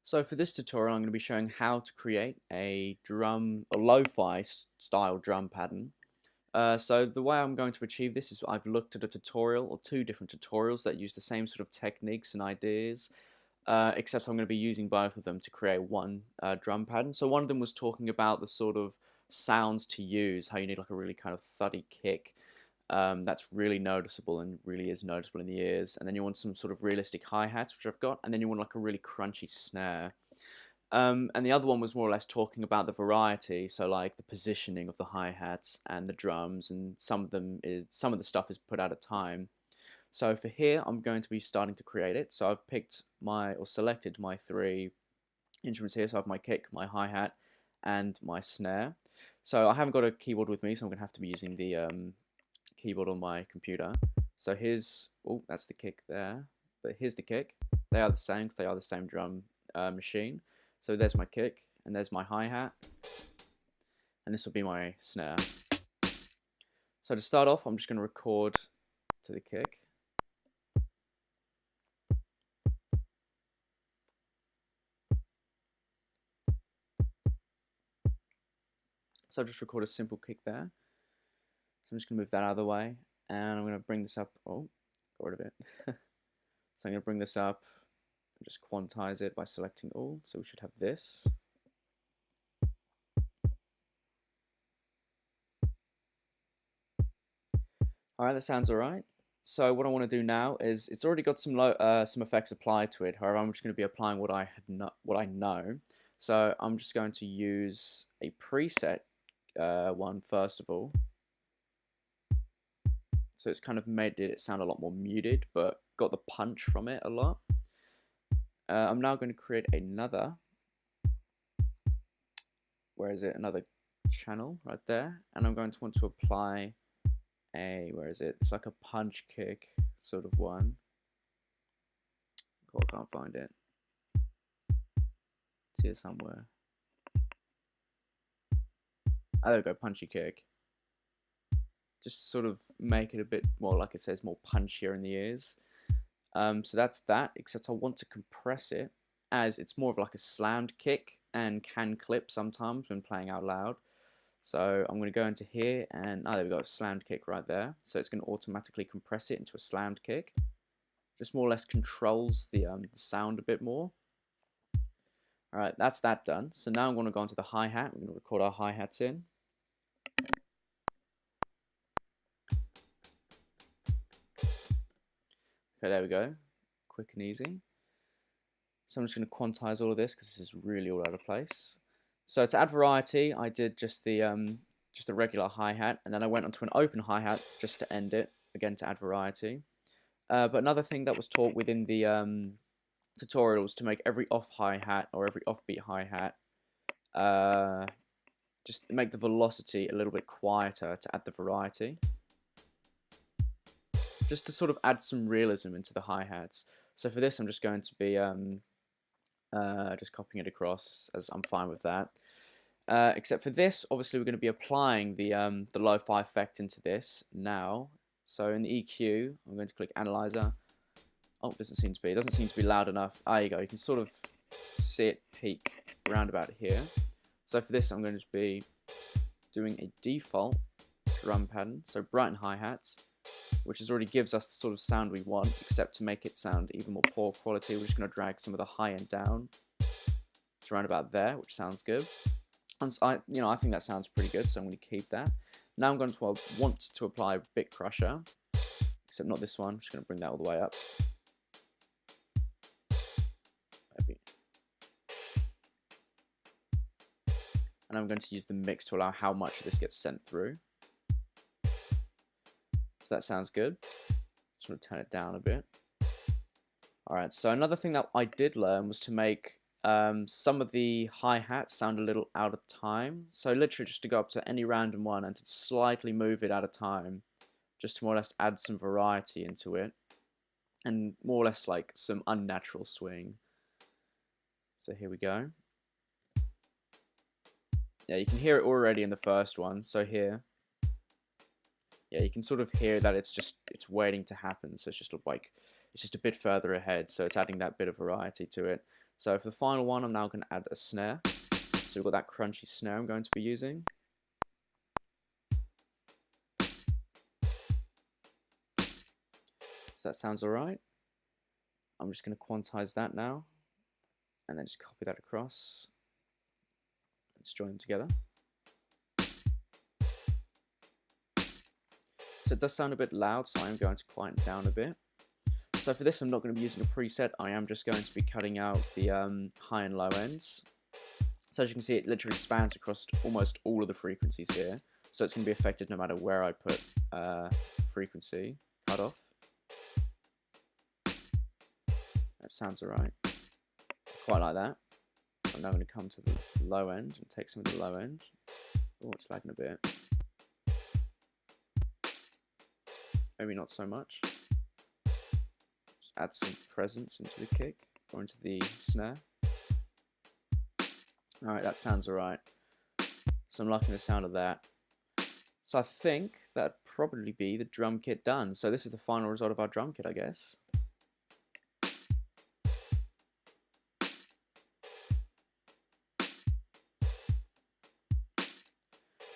So for this tutorial I'm going to be showing how to create a lo-fi style drum pattern. So the way I'm going to achieve this is I've looked at a tutorial or two different tutorials that use the same sort of techniques and ideas, except I'm going to be using both of them to create one drum pattern. So one of them was talking about the sort of sounds to use, how you need like a really kind of thuddy kick that's really noticeable and really is noticeable in the ears, and then you want some sort of realistic hi-hats, which I've got, and then you want like a really crunchy snare. And the other one was more or less talking about the variety, so like the positioning of the hi-hats and the drums, and some of the stuff is put at a time. So for here, I'm going to be starting to create it. So I've selected my three instruments here. So I have my kick, my hi-hat, and my snare. So I haven't got a keyboard with me, so I'm going to have to be using the keyboard on my computer. So that's the kick there, but here's the kick. They are the same because they are the same drum machine. So there's my kick, and there's my hi-hat, and this will be my snare. So to start off, I'm just going to record to the kick. So I'll just record a simple kick there. So I'm just going to move that out of the way, and I'm going to bring this up. Oh, got rid of it. So I'm going to bring this up and just quantize it by selecting all. So we should have this. Alright, that sounds alright. So what I want to do now is, it's already got some effects applied to it. However, I'm just going to be applying what I know. So I'm just going to use a preset one first of all. So it's kind of made it sound a lot more muted, but got the punch from it a lot. I'm now going to create another. Where is it? Another channel right there, and I'm going to want to apply where is it? It's like a punch kick sort of one. Oh, I can't find it. It's here somewhere. Oh, there we go, punchy kick. Just sort of make it a bit more, like it says, more punchier in the ears. So that's that, except I want to compress it, as it's more of like a slammed kick and can clip sometimes when playing out loud. So I'm going to go into here, and there we go, a slammed kick right there. So it's going to automatically compress it into a slammed kick. Just more or less controls the sound a bit more. Alright, that's that done. So now I'm going to go into the hi-hat. We're going to record our hi-hats in. Okay, there we go. Quick and easy. So I'm just going to quantize all of this because this is really all out of place. So to add variety, I did just the regular hi-hat, and then I went onto an open hi-hat just to end it, again to add variety. But another thing that was taught within the tutorial was to make every off hi-hat or every offbeat hi-hat just make the velocity a little bit quieter to add the variety. Just to sort of add some realism into the hi-hats. So for this I'm just going to be just copying it across, as I'm fine with that. Except for this, obviously we're going to be applying the lo-fi effect into this now. So in the EQ, I'm going to click Analyzer. Oh, it doesn't seem to be loud enough. There you go. You can sort of see it peak around about here. So for this, I'm going to be doing a default drum pattern, so Brighton hi-hats, which already gives us the sort of sound we want, except to make it sound even more poor quality, we're just going to drag some of the high end down to around about there, which sounds good. I think that sounds pretty good, so I'm going to keep that. Now I'm going to want to apply Bit Crusher, except not this one. I'm just going to bring that all the way up. Maybe. And I'm going to use the mix to allow how much of this gets sent through. So that sounds good. Just want to turn it down a bit. Alright, so another thing that I did learn was to make some of the hi-hats sound a little out of time. So literally just to go up to any random one and to slightly move it out of time, just to more or less add some variety into it, and more or less like some unnatural swing. So here we go. Yeah, you can hear it already in the first one. So here, yeah, you can sort of hear that it's waiting to happen. So it's just like, it's just a bit further ahead. So it's adding that bit of variety to it. So for the final one, I'm now going to add a snare. So we've got that crunchy snare I'm going to be using. So that sounds alright. I'm just going to quantize that now, and then just copy that across. Let's join them together. So it does sound a bit loud, so I am going to quieten it down a bit. So for this, I'm not going to be using a preset. I am just going to be cutting out the high and low ends. So as you can see, it literally spans across almost all of the frequencies here. So it's going to be affected no matter where I put frequency cutoff. That sounds alright. Quite like that. I'm now going to come to the low end and take some of the low end. Oh, it's lagging a bit. Maybe not so much. Just add some presence into the kick or into the snare. Alright, that sounds alright. So I'm liking the sound of that. So I think that'd probably be the drum kit done. So this is the final result of our drum kit, I guess.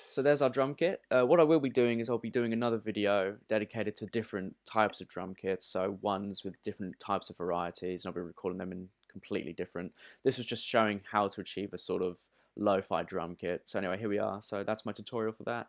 So there's our drum kit. What I will be doing is I'll be doing another video dedicated to different types of drum kits, so ones with different types of varieties, and I'll be recording them in completely different. This was just showing how to achieve a sort of lo-fi drum kit. So anyway, here we are. So that's my tutorial for that.